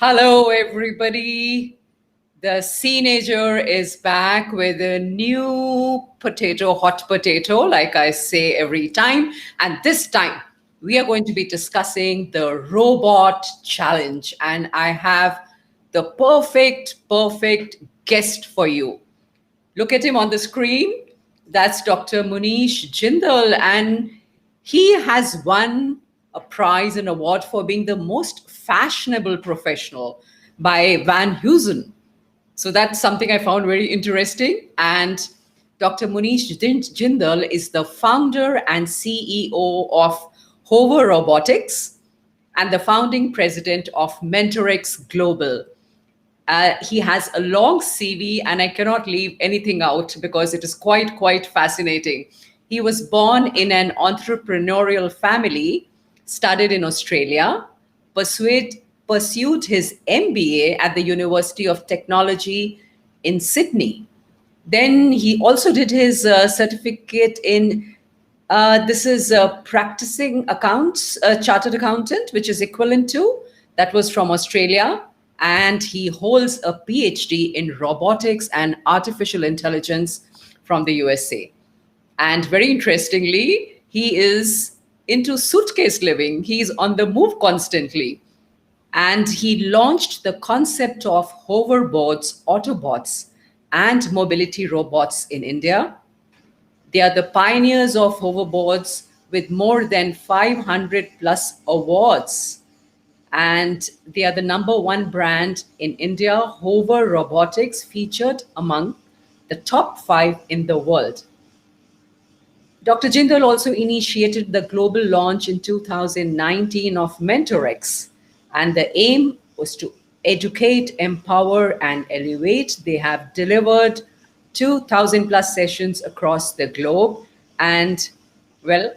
Hello, everybody. The Seeanger is back with a new potato, hot potato, like I say every time. And this time, we are going to be discussing the robot challenge. And I have the perfect guest for you. Look at him on the screen. That's Dr. Munish Jindal, and he has won a prize and award for being the most fashionable professional by Van Heusen. So that's something I found very interesting. And Dr. Munish Jindal is the founder and CEO of Hover Robotics and the founding president of Mentorex Global. He has a long CV, and I cannot leave anything out because it is quite fascinating. He was born in an entrepreneurial family, studied in Australia, pursued his MBA at the University of Technology in Sydney. Then he also did his certificate in this is practicing accounts, chartered accountant, which is equivalent to that was from Australia. And he holds a PhD in robotics and artificial intelligence from the USA. And very interestingly, he is into suitcase living. He's on the move constantly. And he launched the concept of hoverboards, Autobots, and mobility robots in India. They are the pioneers of hoverboards with more than 500 plus awards. And they are the number one brand in India. Hover Robotics featured among the top 5 in the world. Dr. Jindal also initiated the global launch in 2019 of Mentorex, and the aim was to educate, empower, and elevate. They have delivered 2,000 plus sessions across the globe, and well,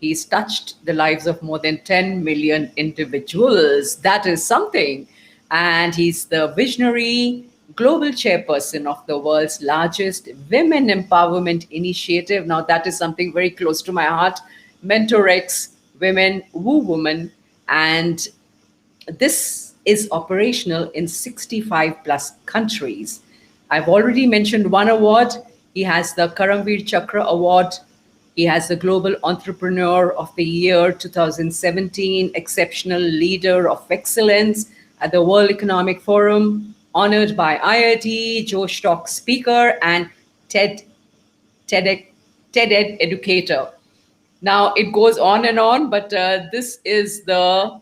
he's touched the lives of more than 10 million individuals. That is something. And he's the visionary global chairperson of the world's largest women empowerment initiative. Now, that is something very close to my heart. Mentorex Women, Woo Woman. And this is operational in 65 plus countries. I've already mentioned one award. He has the Karamveer Chakra Award. He has the Global Entrepreneur of the Year 2017, Exceptional Leader of Excellence at the World Economic Forum, honored by IIT, Joe Stock Speaker, and TED Educator. Now, it goes on and on, but this is the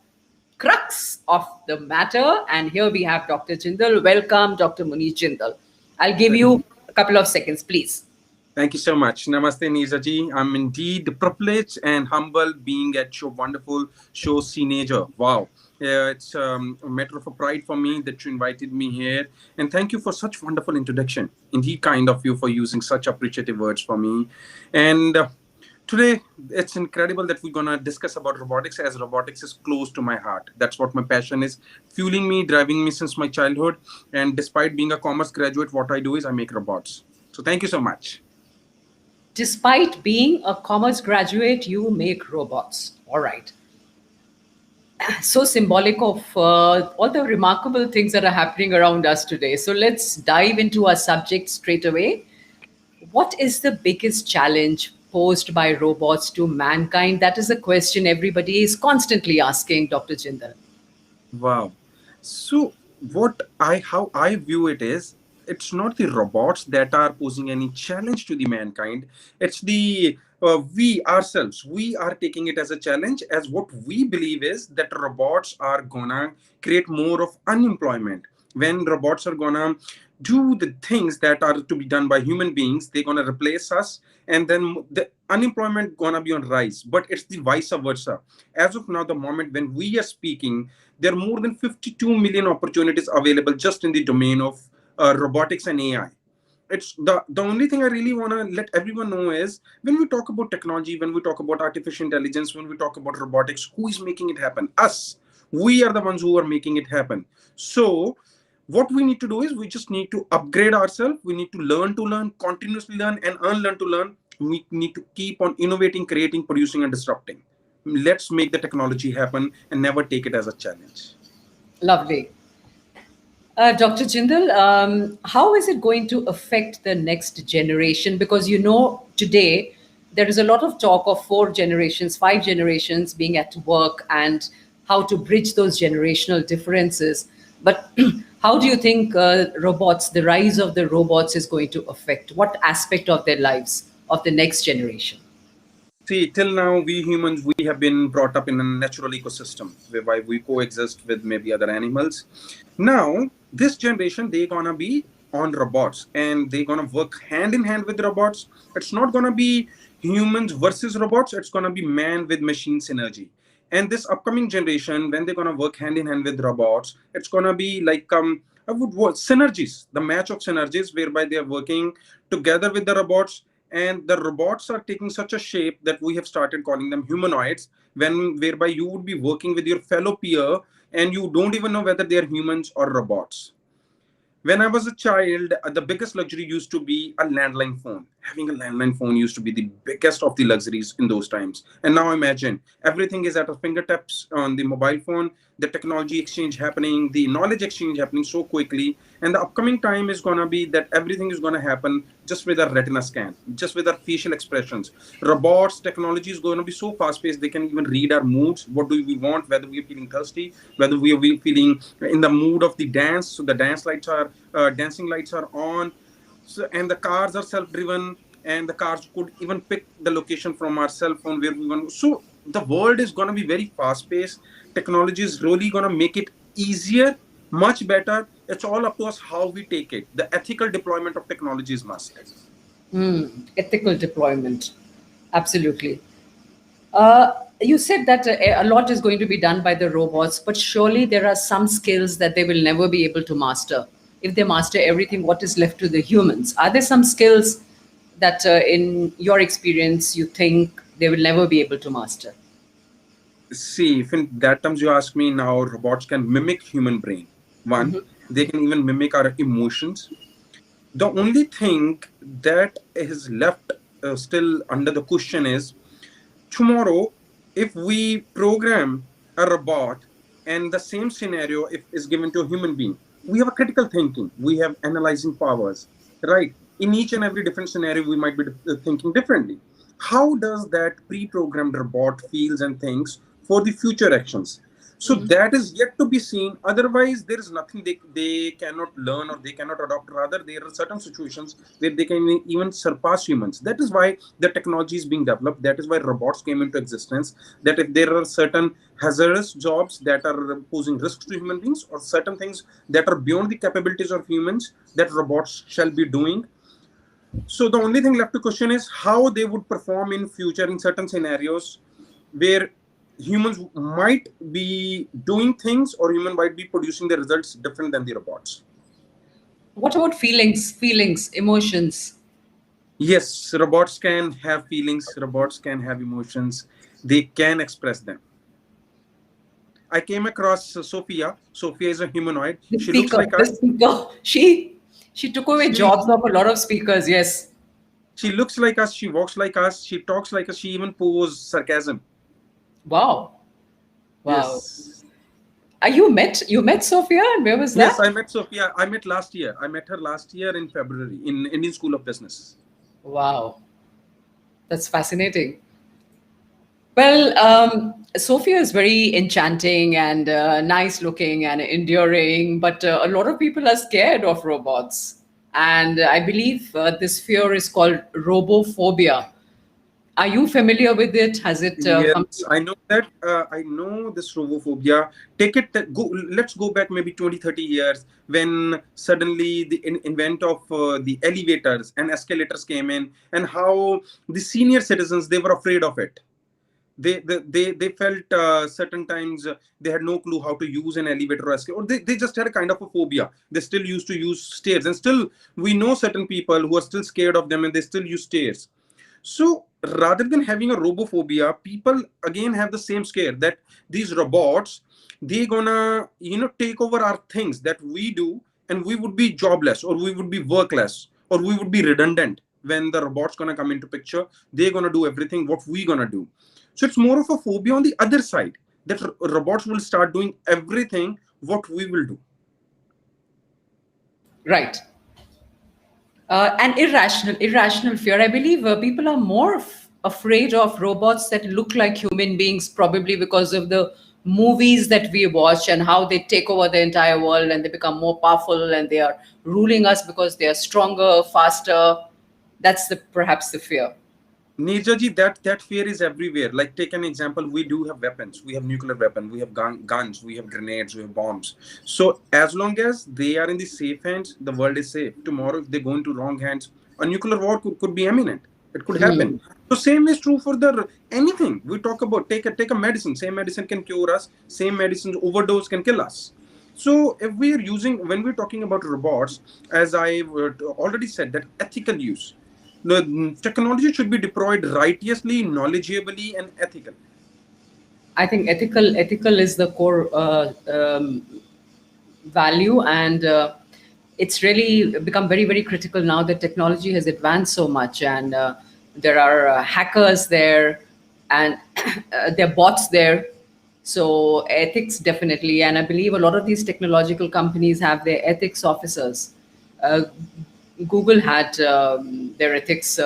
crux of the matter. And here we have Dr. Jindal. Welcome, Dr. Munish Jindal. I'll give you a couple of seconds, please. Thank you so much. Namaste, Neerja. I'm indeed privileged and humbled being at your wonderful show, Seeanger. Wow. It's a matter of a pride for me that you invited me here. And thank you for such wonderful introduction. Indeed, kind of you for using such appreciative words for me. And today, it's incredible that we're going to discuss about robotics, as robotics is close to my heart. That's what my passion is, fueling me, driving me since my childhood. And despite being a commerce graduate, what I do is I make robots. So thank you so much. Despite being a commerce graduate, you make robots. All right. So symbolic of all the remarkable things that are happening around us today. So let's dive into our subject straight away. What is the biggest challenge posed by robots to mankind? That is a question everybody is constantly asking, Dr. Jindal. Wow. So how I view it is, it's not the robots that are posing any challenge to the mankind. It's the we ourselves. We are taking it as a challenge, as what we believe is that robots are gonna create more of unemployment. When robots are gonna do the things that are to be done by human beings, they're gonna replace us, and then the unemployment gonna be on rise. But it's the vice versa. As of now, the moment when we are speaking, there are more than 52 million opportunities available just in the domain of robotics and AI. It's the only thing I really want to let everyone know is, when we talk about technology, when we talk about artificial intelligence, when we talk about robotics, who is making it happen? Us. We are the ones who are making it happen. So what we need to do is, we just need to upgrade ourselves. We need to learn, continuously learn, and unlearn to learn. We need to keep on innovating, creating, producing, and disrupting. Let's make the technology happen and never take it as a challenge. Lovely. Dr. Jindal, how is it going to affect the next generation? Because today there is a lot of talk of 4 generations, 5 generations being at work and how to bridge those generational differences. But how do you think the rise of the robots is going to affect what aspect of their lives of the next generation? See, till now, we humans, we have been brought up in a natural ecosystem whereby we coexist with maybe other animals. Now, this generation, they gonna be on robots and they gonna work hand in hand with robots. It's not gonna be humans versus robots. It's gonna be man with machine synergy. And this upcoming generation, when they're gonna work hand in hand with robots, it's gonna be like I would synergies, the match of synergies whereby they are working together with the robots, and the robots are taking such a shape that we have started calling them humanoids, when whereby you would be working with your fellow peer and you don't even know whether they are humans or robots. When I was a child, the biggest luxury used to be a landline phone. Having a landline phone used to be the biggest of the luxuries in those times. And now imagine everything is at our fingertips on the mobile phone, the technology exchange happening, the knowledge exchange happening so quickly. And the upcoming time is going to be that everything is going to happen just with a retina scan, just with our facial expressions. Robots, technology is going to be so fast paced, they can even read our moods. What do we want, whether we're feeling thirsty, whether we're feeling in the mood of the dance. So the dancing lights are on. So, and the cars are self-driven, and the cars could even pick the location from our cell phone where we want. So the world is going to be very fast-paced. Technology is really going to make it easier, much better. It's all up to us how we take it. The ethical deployment of technology is must. Ethical deployment. Absolutely. You said that a lot is going to be done by the robots, but surely there are some skills that they will never be able to master. If they master everything, what is left to the humans? Are there some skills that, in your experience, you think they will never be able to master? See, if in that terms you ask me now, robots can mimic human brain. One, they can even mimic our emotions. The only thing that is left still under the question is, tomorrow, if we program a robot and the same scenario if is given to a human being, we have a critical thinking, we have analyzing powers, right? In each and every different scenario, we might be thinking differently. How does that pre-programmed robot feels and thinks for the future actions? So that is yet to be seen. Otherwise, there is nothing they cannot learn or they cannot adopt. Rather, there are certain situations where they can even surpass humans. That is why the technology is being developed. That is why robots came into existence. That if there are certain hazardous jobs that are posing risks to human beings, or certain things that are beyond the capabilities of humans, that robots shall be doing. So the only thing left to question is how they would perform in future in certain scenarios where humans might be doing things or human might be producing the results different than the robots. What about feelings, emotions? Yes, robots can have feelings, robots can have emotions, they can express them. I came across Sophia. Sophia is a humanoid. The She looks speaker, like the us. speaker. She took away She jobs of a lot of speakers. Yes. she looks like us, she walks like us, she talks like us, she even poses sarcasm. Wow. Wow. Yes. You met Sophia, and where was Yes, that? I met Sophia. I met last year. I met her last year in February in Indian School of Business. Wow, that's fascinating. Well, Sophia is very enchanting and nice looking and enduring, but a lot of people are scared of robots. And I believe this fear is called robophobia. Are you familiar with it? Has it come? Yes, I know that. I know this robophobia. Take it. Go. Let's go back maybe 20, 30 years when suddenly the invent of the elevators and escalators came in, and how the senior citizens they were afraid of it. They felt certain times they had no clue how to use an elevator or escalator, or they just had a kind of a phobia. They still used to use stairs, and still we know certain people who are still scared of them and they still use stairs. So rather than having a robophobia, people again have the same scare that these robots, they gonna take over our things that we do, and we would be jobless or we would be workless or we would be redundant when the robots gonna come into picture. They're gonna do everything what we gonna do. So it's more of a phobia on the other side, that robots will start doing everything what we will do. Right. And irrational fear. I believe people are more afraid of robots that look like human beings, probably because of the movies that we watch and how they take over the entire world and they become more powerful and they are ruling us because they are stronger, faster. That's the perhaps the fear. Neerjaji, that fear is everywhere. Like, take an example. We do have weapons. We have nuclear weapons. We have guns. We have grenades. We have bombs. So as long as they are in the safe hands, the world is safe. Tomorrow, if they go into wrong hands, a nuclear war could be imminent. It could happen. So same is true for the anything we talk about. Take a medicine. Same medicine can cure us. Same medicine overdose can kill us. So if we are using, when we're talking about robots, as I already said, that ethical use, the technology should be deployed righteously, knowledgeably, and ethical. I think ethical is the core value, and it's really become very very critical now that technology has advanced so much, and there are hackers there, and there are bots there. So ethics definitely, and I believe a lot of these technological companies have their ethics officers. uh, Google had their ethics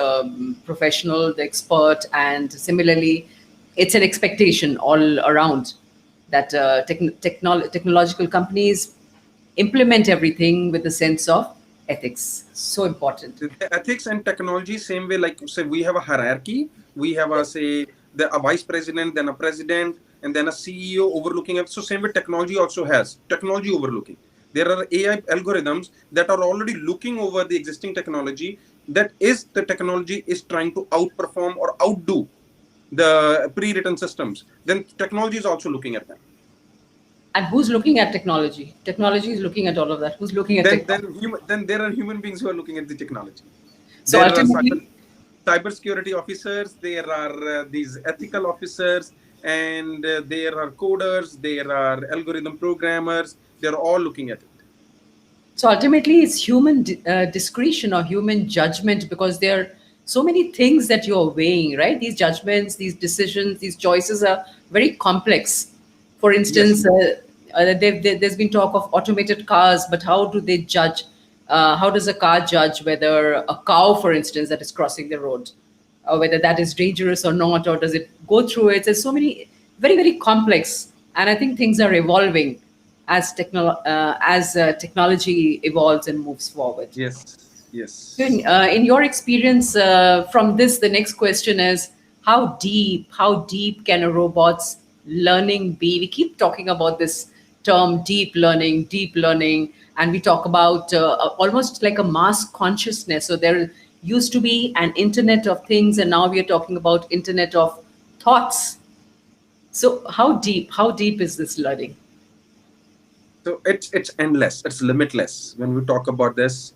professional, the expert, and similarly, it's an expectation all around that technological companies implement everything with a sense of ethics. So important. The ethics and technology, same way, like say we have a hierarchy. We have a say a vice president, then a president, and then a CEO overlooking it. So same way technology also has technology overlooking. There are AI algorithms that are already looking over the existing technology. That is, the technology is trying to outperform or outdo the pre-written systems. Then technology is also looking at them. And who's looking at technology? Technology is looking at all of that. Who's looking at technology? Then there are human beings who are looking at the technology. So There are ultimately, cybersecurity officers, there are these ethical officers, and there are coders, there are algorithm programmers. They're all looking at it. So ultimately, it's human discretion or human judgment, because there are so many things that you're weighing, right? These judgments, these decisions, these choices are very complex. For Yes. instance, there's been talk of automated cars, but how do they judge? How does a car judge whether a cow, for instance, that is crossing the road, whether that is dangerous or not, or does it go through it? There's so many very, very complex. And I think things are evolving as technology evolves and moves forward. Yes. So Yes. in your experience from this, the next question is how deep can a robot's learning be? We keep talking about this term deep learning, and we talk about almost like a mass consciousness. So there used to be an internet of things, and now we are talking about internet of thoughts. So how deep is this learning? So it's endless. It's limitless. When we talk about this,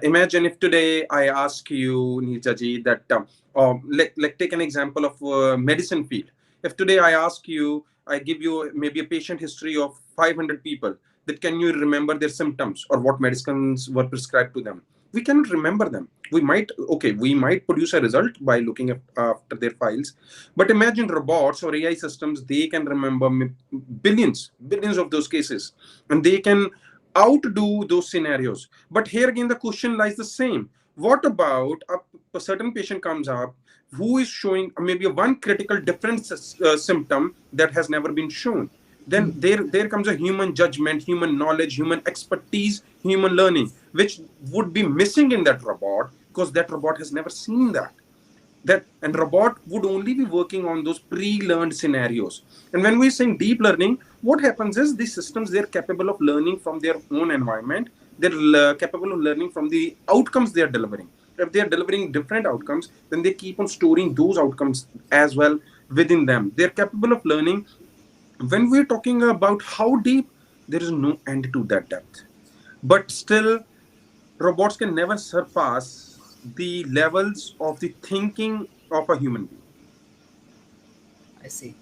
imagine if today I ask you, Neetaji, that like take an example of medicine field. If today I ask you, I give you maybe a patient history of 500 people, that can you remember their symptoms or what medicines were prescribed to them? We cannot remember them. We might produce a result by looking at after their files, but imagine robots or AI systems, they can remember billions of those cases, and they can outdo those scenarios. But here again, the question lies the same. What about a certain patient comes up who is showing maybe one critical different symptom that has never been shown? Then there comes a human judgment, human knowledge, human expertise, human learning, which would be missing in that robot, because that robot has never seen that. And robot would only be working on those pre-learned scenarios. And when we're saying deep learning, what happens is these systems, they're capable of learning from their own environment. They're capable of learning from the outcomes they're delivering. If they're delivering different outcomes, then they keep on storing those outcomes as well within them. They're capable of learning. When we're talking about how deep, there is no end to that depth. But still, robots can never surpass the levels of the thinking of a human being. I see.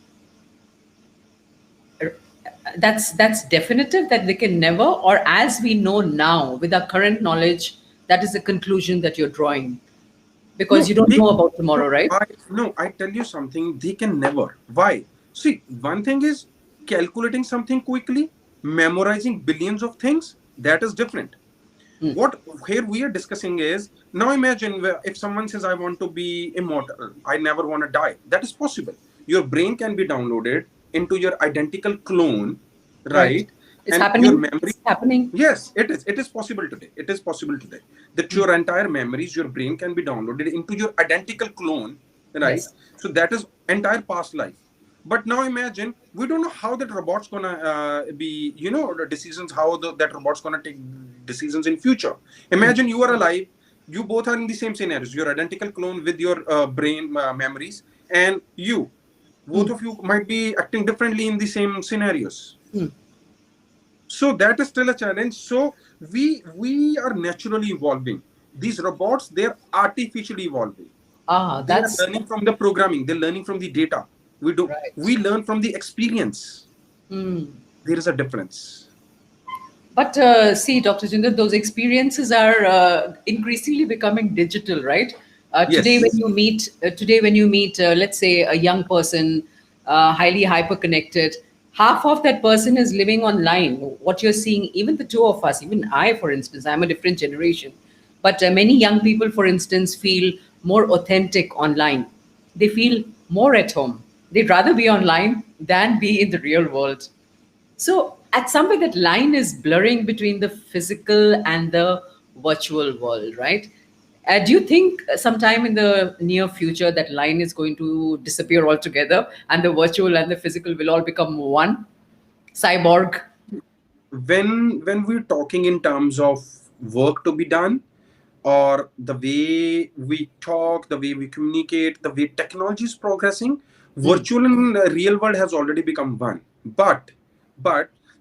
That's definitive that they can never, or as we know now with our current knowledge, that is the conclusion that you're drawing, because No, you don't they know about no, tomorrow, right? I tell you something, they can never. Why? See, one thing is calculating something quickly, memorizing billions of things, that is different. Mm. What here we are discussing is, now imagine if someone says, I want to be immortal, I never want to die. That is possible. Your brain can be downloaded into your identical clone, Right. right? It's And your happening. memory, It's happening. yes, it is. It is possible today. It is possible today that Mm. your entire memories, your brain can be downloaded into your identical clone, right? Yes. So that is entire past life. But now imagine, we don't know how that robot's gonna be, the decisions, how that robot's gonna take decisions in future. Mm. Imagine you are alive, you both are in the same scenarios, your identical clone with your brain memories, and you, both Mm. of you might be acting differently in the same scenarios. Mm. So that is still a challenge. So we are naturally evolving. These robots, they're artificially evolving. Ah, They are that's learning from the programming, they're learning from the data. We right. learn from the experience. Mm. There is a difference. But see, Dr. Jindal, those experiences are increasingly becoming digital, right? Yes. Today when you meet, let's say, a young person, highly hyper connected, half of that person is living online. What you're seeing, even the two of us, even I, for instance, I'm a different generation. But many young people, for instance, feel more authentic online. They feel more at home. They'd rather be online than be in the real world. So, at some way, that line is blurring between the physical and the virtual world, right? Do you think sometime in the near future that line is going to disappear altogether and the virtual and the physical will all become one? Cyborg? When we're talking in terms of work to be done, or the way we talk, the way we communicate, the way technology is progressing, Hmm. virtual and real world has already become one. But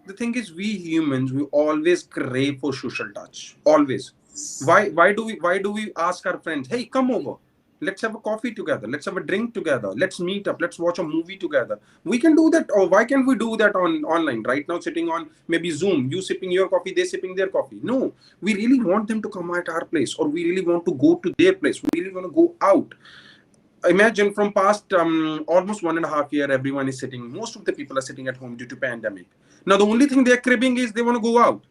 the thing is, we humans, we always crave for social touch. Always. Why do we ask our friends, hey, come over, let's have a coffee together, let's have a drink together, let's meet up, let's watch a movie together? We can do that. Or why can't we do that on online right now, sitting on maybe Zoom, you sipping your coffee, they sipping their coffee? No, we really want them to come at our place, or we really want to go to their place, we really want to go out. Imagine from past almost 1.5 year, everyone is sitting, most of the people are sitting at home due to pandemic. Now the only thing they're cribbing is they want to go out.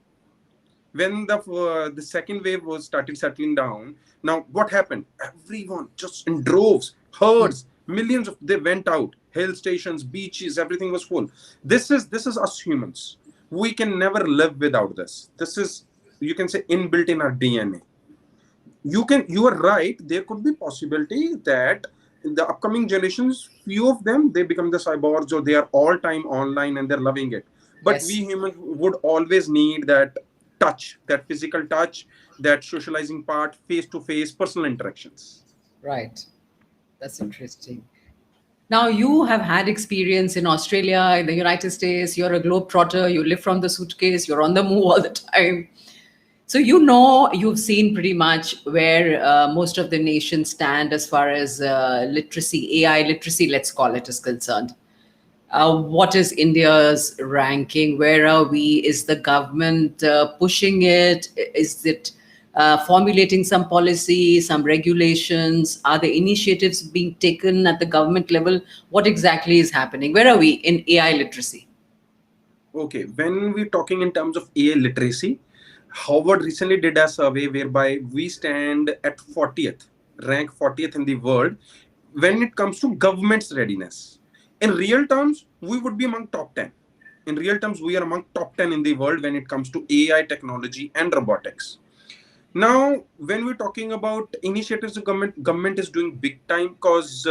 When the second wave was started settling down, now what happened? Everyone just in droves, Hmm. herds, millions of, they went out, hill stations, beaches, everything was full. This is us humans. We can never live without this. This is, you can say, inbuilt in our DNA. You are right, there could be possibility that in the upcoming generations, few of them, they become the cyborgs, or they are all time online and they're loving it. But we Yes, humans would always need that touch, that physical touch, that socializing part, face to face personal interactions. right. That's interesting. Now, you have had experience in Australia, in the United States. You're a globetrotter. You live from the suitcase. You're on the move all the time. So you know, you've seen pretty much where most of the nations stand as far as literacy, AI literacy, let's call it, is concerned. What is India's ranking? Where are we? Is the government pushing it? Is it formulating some policy, some regulations? Are the initiatives being taken at the government level? What exactly is happening? Where are we in AI literacy? Okay, when we're talking in terms of AI literacy, Harvard recently did a survey whereby we stand at 40th, rank 40th in the world when it comes to government's readiness. In real terms, we would be among top 10. In real terms, we are among top 10 in the world when it comes to AI technology and robotics. Now, when we're talking about initiatives, the government is doing big time, because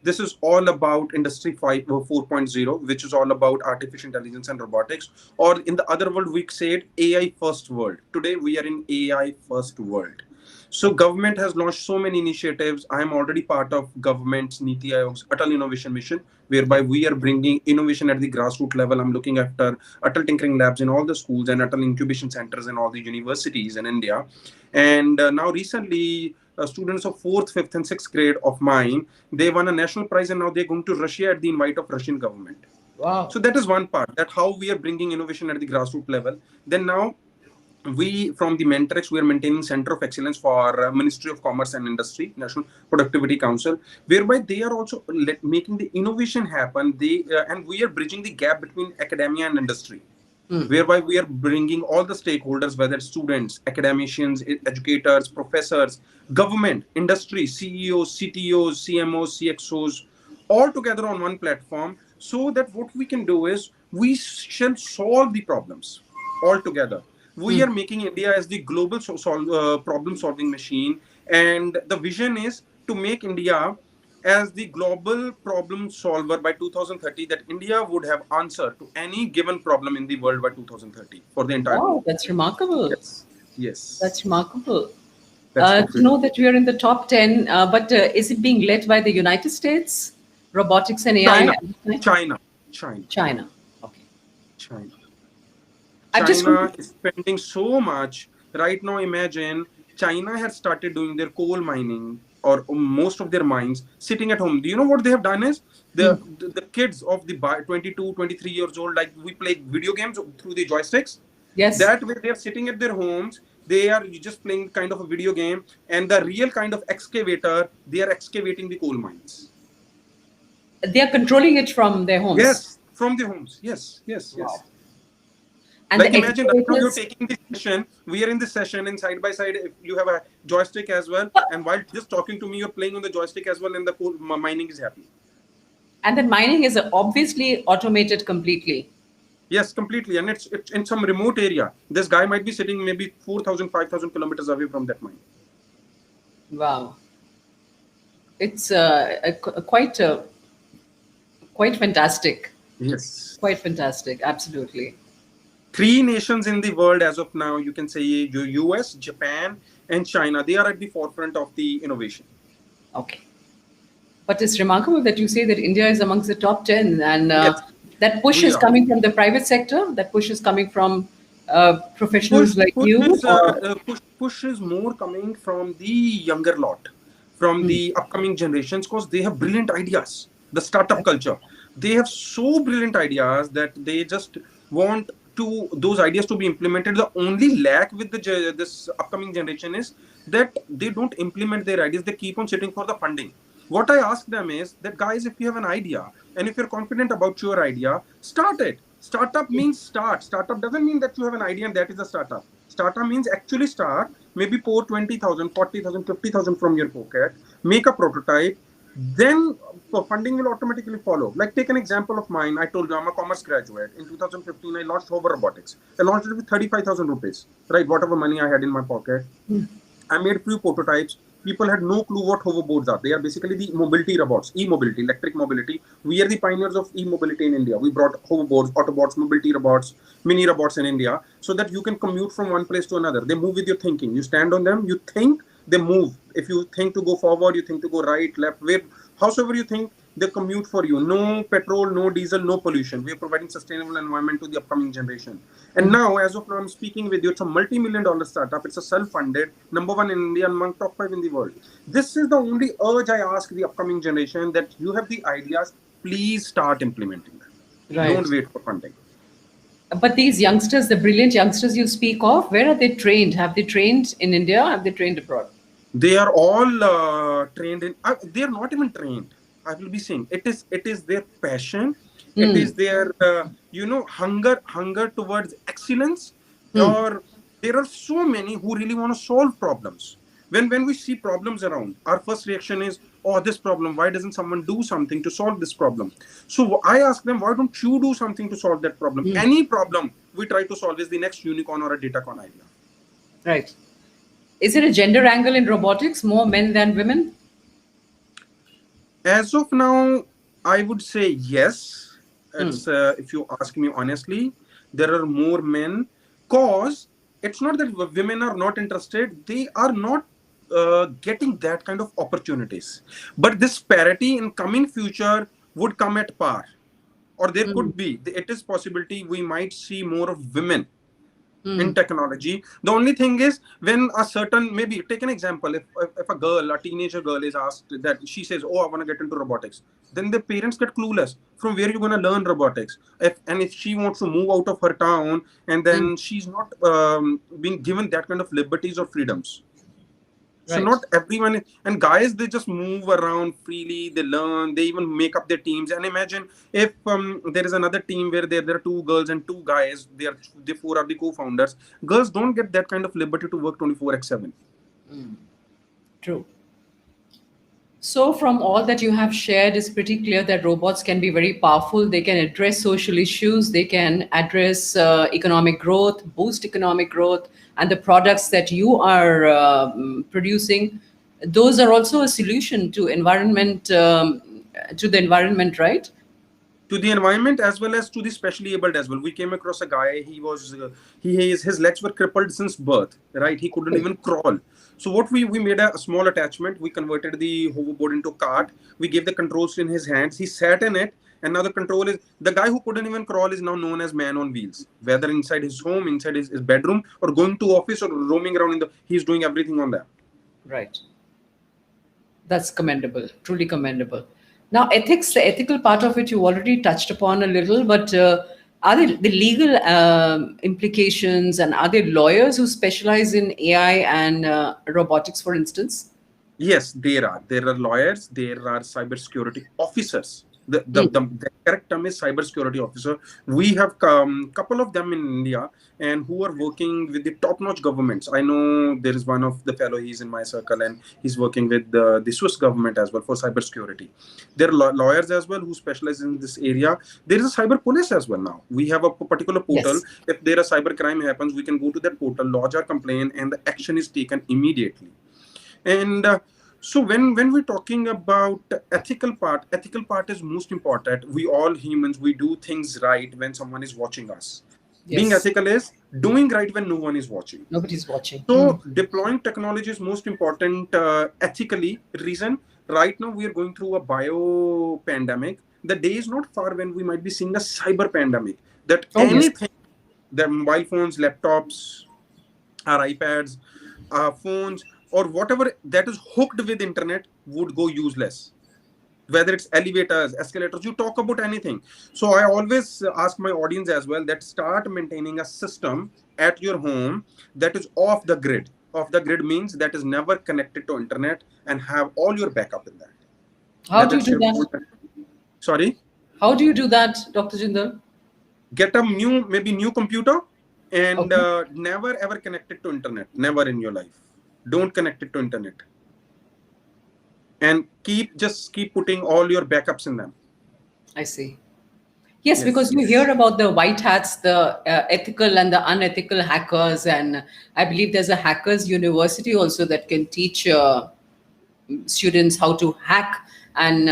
this is all about Industry 5 or 4.0, which is all about artificial intelligence and robotics. Or in the other world, we say it AI first world. Today, we are in AI first world. So government has launched so many initiatives. I am already part of government's Niti Aayog's Atal Innovation Mission, whereby we are bringing innovation at the grassroots level. I'm looking after Atal Tinkering Labs in all the schools and Atal Incubation Centers in all the universities in India. And now recently, students of fourth, fifth, and sixth grade of mine, they won a national prize, and now they're going to Russia at the invite of Russian government. Wow. So that is one part, that how we are bringing innovation at the grassroots level. Then now we from the Mentorex, we are maintaining Center of Excellence for Ministry of Commerce and Industry, National Productivity Council, whereby they are also making the innovation happen. They and we are bridging the gap between academia and industry. Hmm. whereby we are bringing all the stakeholders, whether students, academicians, educators, professors, government, industry, CEOs, CTOs, CMOs, CXOs, all together on one platform, so that what we can do is we shall solve the problems all together. We Hmm. are making India as the global problem solving machine, and the vision is to make India as the global problem solver by 2030, that India would have answer to any given problem in the world by 2030 for the entire Wow, globe. that's remarkable. Yes. Yes. That's remarkable. That's To totally. know that we are in the top 10, but is it being led by the United States, robotics and AI? China. At this time? China. China. China. Okay. China. I've just China is spending so much. Right now, imagine China has started doing their coal mining or most of their mines sitting at home. Do you know what they have done is hmm. the kids of the 22, 23 years old, like we play video games through the joysticks. Yes, That way, they are sitting at their homes. They are just playing kind of a video game, and the real kind of excavator, they are excavating the coal mines. they are controlling it from their homes. Yes, from the homes. Yes, yes, Wow. yes. And Like the imagine right now you're excavators, taking the session. We are in the session, and side by side, if you have a joystick as well, and while just talking to me, you're playing on the joystick as well, and the coal mining is happening. and then mining is obviously automated completely. Yes, completely, and it's in some remote area. This guy might be sitting maybe 4,000, 5,000 kilometers away from that mine. Wow. It's quite fantastic. Yes. Quite fantastic. Absolutely. Three nations in the world as of now, you can say US, Japan, and China. They are at the forefront of the innovation. Okay. But it's remarkable that you say that India is amongst the top 10, and Yes, that push we is are. coming from the private sector, that push is coming from Push, professionals like push you, is or push is more coming from the younger lot, from Hmm. the upcoming generations, because they have brilliant ideas. The startup culture, they have so brilliant ideas that they just want to those ideas to be implemented. The only lack with this upcoming generation is that they don't implement their ideas. They keep on sitting for the funding. What I ask them is that, guys, if you have an idea and if you're confident about your idea, start it. Startup means start. Startup doesn't mean that you have an idea and that is a startup. Startup means actually start, maybe pour 20,000, 40,000, 50,000 from your pocket, make a prototype, then funding will automatically follow. Like, take an example of mine. I told you I'm a commerce graduate. In 2015, I launched Hoverboards. I launched it with 35,000 rupees, right? Whatever money I had in my pocket. I made few prototypes. People had no clue what hoverboards are. They are basically the mobility robots, e-mobility, electric mobility. We are the pioneers of e-mobility in India. We brought hoverboards, autobots, mobility robots, mini robots in India, so that you can commute from one place to another. They move with your thinking. You stand on them, you think, they move. If you think to go forward, you think to go right, left, where, howsoever you think, they commute for you. No petrol, no diesel, no pollution. We are providing sustainable environment to the upcoming generation. And now, as of now, I'm speaking with you. It's a multi-million dollar startup. It's a self-funded, number one in India, among top five in the world. This is the only urge I ask the upcoming generation, that you have the ideas, please start implementing them. Don't right. wait for funding. But these youngsters, the brilliant youngsters you speak of, where are they trained? Have they trained in India? Have they trained abroad? They are all trained in. They are not even trained. I will be saying it is their passion. It Hmm. is their hunger towards excellence. Hmm. Or there are so many who really want to solve problems. When we see problems around, our first reaction is, oh, this problem. Why doesn't someone do something to solve this problem? So I ask them, why don't you do something to solve that problem? Hmm. Any problem we try to solve is the next unicorn or a datacon idea. Right. Is it a gender angle in robotics? More men than women? As of now, I would say yes. Hmm. It's if you ask me honestly, there are more men. Cause it's not that women are not interested; they are not getting that kind of opportunities. But this parity in coming future would come at par, or there Hmm. could be. It is possibility we might see more of women Hmm. in technology. The only thing is, when a certain, maybe take an example, if a girl, a teenager girl is asked, that she says, oh, I want to get into robotics, then the parents get clueless from where you're going to learn robotics. If she wants to move out of her town, and Hmm. then she's not being given that kind of liberties or freedoms. So Right. not everyone, and guys, they just move around freely. They learn. They even make up their teams. And imagine if there is another team where there are two girls and two guys. They four are the co-founders. Girls don't get that kind of liberty to work 24x7. True. So, from all that you have shared, it's pretty clear that robots can be very powerful. They can address social issues, they can address economic growth, boost economic growth, and the products that you are producing, those are also a solution to environment, to the environment, right? To the environment as well as to the specially abled as well. We came across a guy. He was his legs were crippled since birth. Right, he couldn't even crawl. So what we made a small attachment. We converted the hoverboard into a cart. We gave the controls in his hands. He sat in it, and now the control is the guy who couldn't even crawl is now known as man on wheels. Whether inside his home, inside his bedroom, or going to office or roaming around in the, he's doing everything on that. Right. That's commendable, truly commendable. Now, ethics, the ethical part of it, you already touched upon a little, but are there the legal implications, and are there lawyers who specialize in AI and robotics, for instance? Yes, there are. There are lawyers. There are cybersecurity officers. The correct term is cybersecurity officer. We have couple of them in India and who are working with the top-notch governments. I know there is one of the fellow. He's in my circle and he's working with the Swiss government as well for cybersecurity. There are lawyers as well who specialize in this area. There is a cyber police as well now. We have a particular portal. Yes. If there a cyber crime happens, we can go to that portal, lodge our complaint, and the action is taken immediately. And so when we're talking about ethical part is most important. We all humans, we do things right when someone is watching us. Being Yes. ethical is doing right when no one is watching. Nobody's watching. So deploying technology is most important ethically. Reason, right now we are going through a bio pandemic. The day is not far when we might be seeing a cyber pandemic. That Oh, yes. anything, the mobile phones, laptops, our iPads, our phones, or whatever that is hooked with internet would go useless. Whether it's elevators, escalators, you talk about anything. So I always ask my audience as well that start maintaining a system at your home that is off the grid. Off the grid means that is never connected to internet and have all your backup in that. How do Whether you it's do your that? sorry, How do you do that, Dr. Jindal? get a new computer and Okay. never ever connect it to internet. Never in your life. Don't connect it to internet. And just keep putting all your backups in them. I see. Yes, because Yes. you hear about the white hats, the ethical and the unethical hackers, and I believe there's a hackers university also that can teach students how to hack and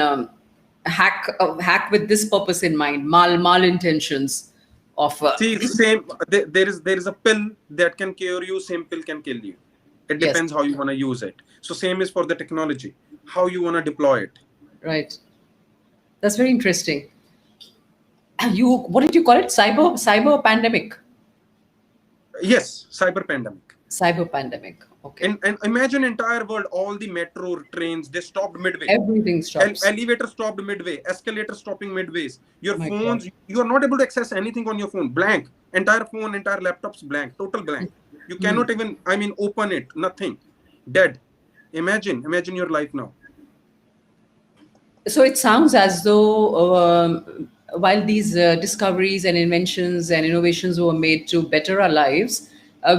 hack with this purpose in mind, mal intentions of See, same. There is a pill that can cure you. Same pill can kill you. It yes, depends how you want to use it. So same is for the technology. How you want to deploy it. right. That's very interesting. You, what did you call it? Cyber pandemic. Yes, cyber pandemic. Cyber pandemic. Okay. And imagine entire world, all the metro trains, they stopped midway. Everything stops. Elevator stopped midway. Escalator stopping midways. Your My phones, God. you are not able to access anything on your phone. Blank. Entire phone, entire laptops blank. Total blank. You cannot even, open it. Nothing. Dead. Imagine your life now. So it sounds as though while these discoveries and inventions and innovations were made to better our lives,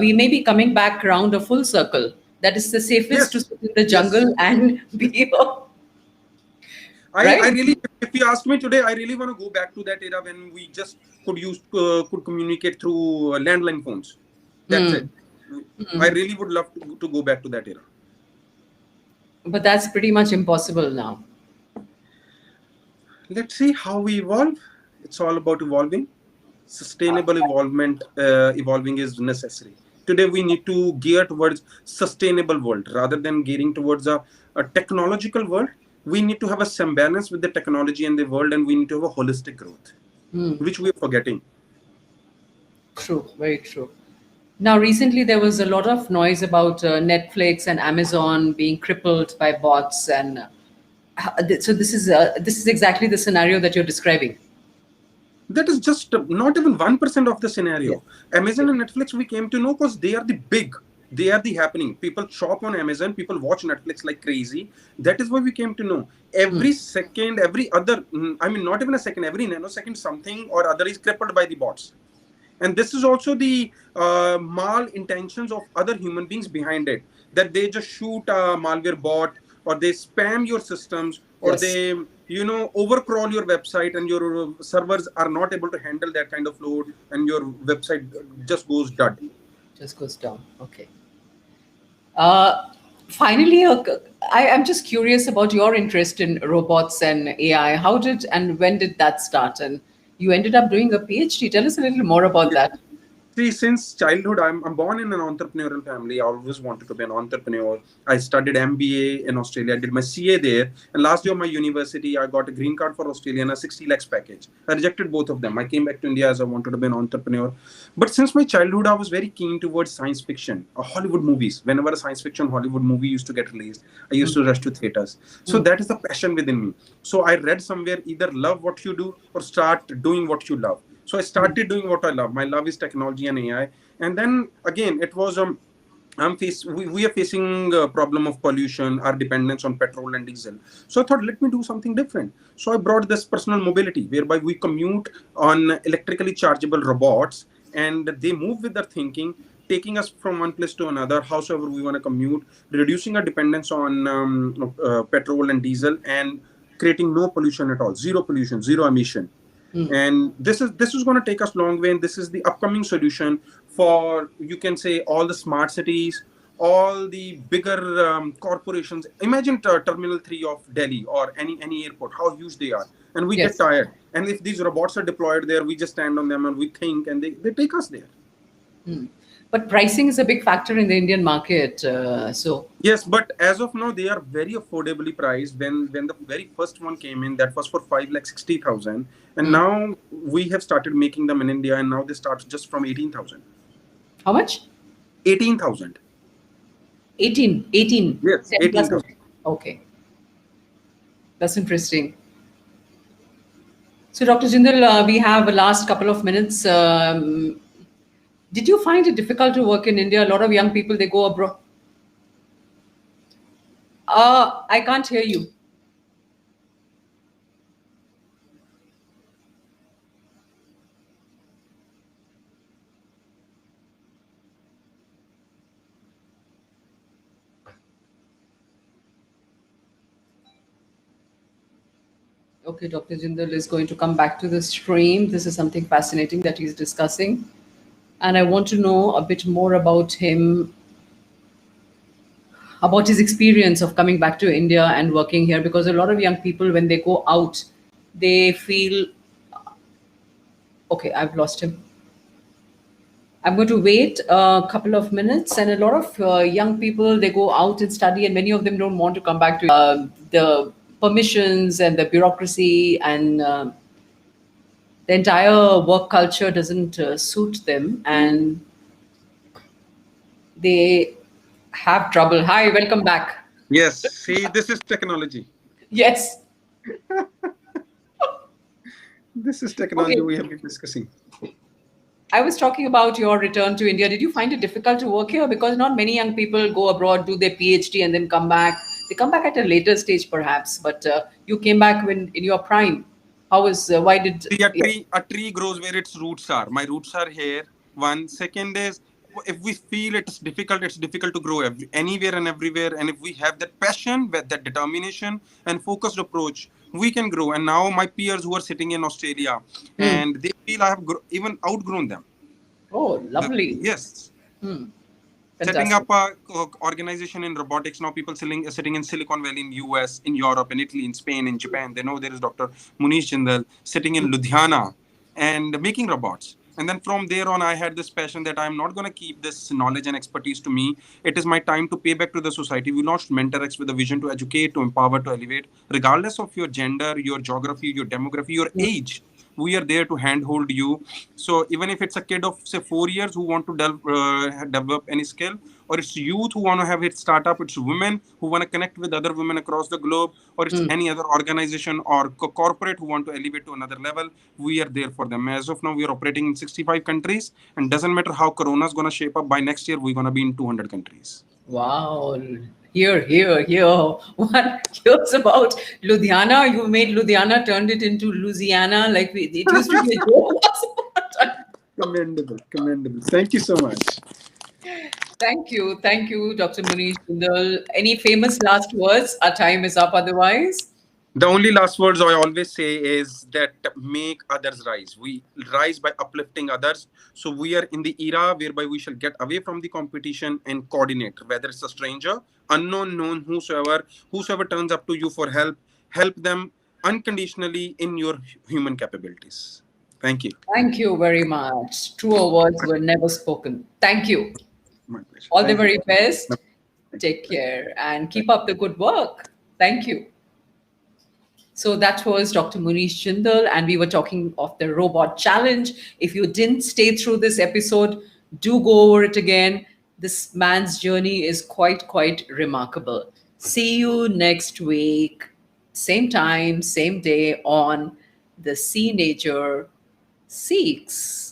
we may be coming back around a full circle. That is the safest to Yes. sit in the Yes. jungle and be, I right? really, if you ask me today, I really want to go back to that era when we just could communicate through landline phones. That's it. I really would love to go back to that era. But that's pretty much impossible now. Let's see how we evolve. It's all about evolving. Sustainable evolving is necessary. Today we need to gear towards sustainable world rather than gearing towards a technological world. We need to have a semblance with the technology and the world, and we need to have a holistic growth, which we are forgetting. True, very true. Now, recently there was a lot of noise about Netflix and Amazon being crippled by bots, and so this is exactly the scenario that you're describing. That is just not even 1% of the scenario. Yes. Amazon and Netflix, we came to know because they are the big. They are the happening. People shop on Amazon. People watch Netflix like crazy. That is why we came to know Hmm. every second, every other. I mean, not even a second. Every nanosecond, something or other is crippled by the bots. And this is also the mal intentions of other human beings behind it, that they just shoot a malware bot, or they spam your systems, or Yes, they overcrawl your website, and your servers are not able to handle that kind of load, and your website just goes dud. just goes down. Okay. Uh, Finally, I'm just curious about your interest in robots and AI. How did and when did that start? And you ended up doing a PhD. Tell us a little more about that. See, since childhood, I'm born in an entrepreneurial family. I always wanted to be an entrepreneur. I studied MBA in Australia. I did my CA there. And last year of my university, I got a green card for Australia and a 60 lakhs package. I rejected both of them. I came back to India as I wanted to be an entrepreneur. But since my childhood, I was very keen towards science fiction, Hollywood movies. Whenever a science fiction Hollywood movie used to get released, I used to rush to theaters. So Mm. that is the passion within me. So I read somewhere, either love what you do or start doing what you love. So I Mm. started doing what I love. My love is technology and AI. And then again, it was we are facing a problem of pollution, our dependence on petrol and diesel. So I thought, let me do something different. So I brought this personal mobility, whereby we commute on electrically chargeable robots, and they move with their thinking, taking us from one place to another, howsoever we want to commute, reducing our dependence on petrol and diesel, and creating no pollution at all, zero pollution, zero emission. Mm. And this is going to take us long way, and this is the upcoming solution for, you can say, all the smart cities, all the bigger corporations. Imagine terminal 3 of Delhi or any airport, how huge they are, and we get Yes. tired. And if these robots are deployed there, we just stand on them and we think, and they take us there. Mm. But pricing is a big factor in the Indian market. So, Yes, but as of now, they are very affordably priced. When the very first one came in, that was for 5,60,000, and mm. now we have started making them in India, and now they start just from 18,000. How much? 18,000. 18, 18, Yes, 10 plus. 18,000. Okay, that's interesting. So, Dr. Jindal, we have a last couple of minutes. Did you find it difficult to work in India? A lot of young people, they go abroad. I can't hear you. Okay, Dr. Jindal is going to come back to the stream. This is something fascinating that he's discussing. And I want to know a bit more about him, about his experience of coming back to India and working here, because a lot of young people, when they go out, they feel, okay, I've lost him. I'm going to wait a couple of minutes. And a lot of young people, they go out and study, and many of them don't want to come back to the permissions and the bureaucracy, and the entire work culture doesn't suit them, and they have trouble. Hi, welcome back. Yes, see, this is technology. Yes. This is technology Okay. we have been discussing. I was talking about your return to India. Did you find it difficult to work here? Because not many young people go abroad, do their PhD, and then come back. They come back at a later stage, perhaps. But you came back when in your prime. How was? Why did? See, Yeah. a tree grows where its roots are. My roots are here. One. Second is, if we feel it's difficult to grow anywhere and everywhere. And if we have that passion, with that determination and focused approach, we can grow. And now my peers who are sitting in Australia, Hmm. and they feel I have even outgrown them. Oh, lovely. Yes. Hmm. Setting Fantastic. up a organization in robotics now, people sitting in Silicon Valley, in US, in Europe, in Italy, in Spain, in Japan, they know there is Dr. Munish Jindal sitting in Ludhiana and making robots. And then from there on, I had this passion that I'm not going to keep this knowledge and expertise to me. It is my time to pay back to the society. We launched MentorX with a vision to educate, to empower, to elevate, regardless of your gender, your geography, your demography, your Hmm. age. We are there to handhold you. So even if it's a kid of say 4 years who want to develop any skill, or it's youth who want to have its startup, it's women who want to connect with other women across the globe, or it's Mm. any other organization or corporate who want to elevate to another level, we are there for them. As of now, we are operating in 65 countries, and doesn't matter how Corona is going to shape up, by next year, we're going to be in 200 countries. Wow. Here. What here's about Ludhiana? You made Ludhiana, turned it into Louisiana. Like it used to be a joke. Commendable, commendable. Thank you so much. Thank you, Dr. Munish Jindal. Any famous last words? Our time is up otherwise. The only last words I always say is that make others rise. We rise by uplifting others. So we are in the era whereby we shall get away from the competition and coordinate, whether it's a stranger, unknown, known, whosoever turns up to you for help, help them unconditionally in your human capabilities. Thank you. Thank you very much. Truer words were never spoken. Thank you. My pleasure. All the Thank you. very best. Thank Take care and keep up the good work. Thank you. So that was Dr. Munish Jindal, and we were talking of the robot challenge. If you didn't stay through this episode, do go over it again. This man's journey is quite remarkable. See you next week, same time, same day on the Seeanger Seeks.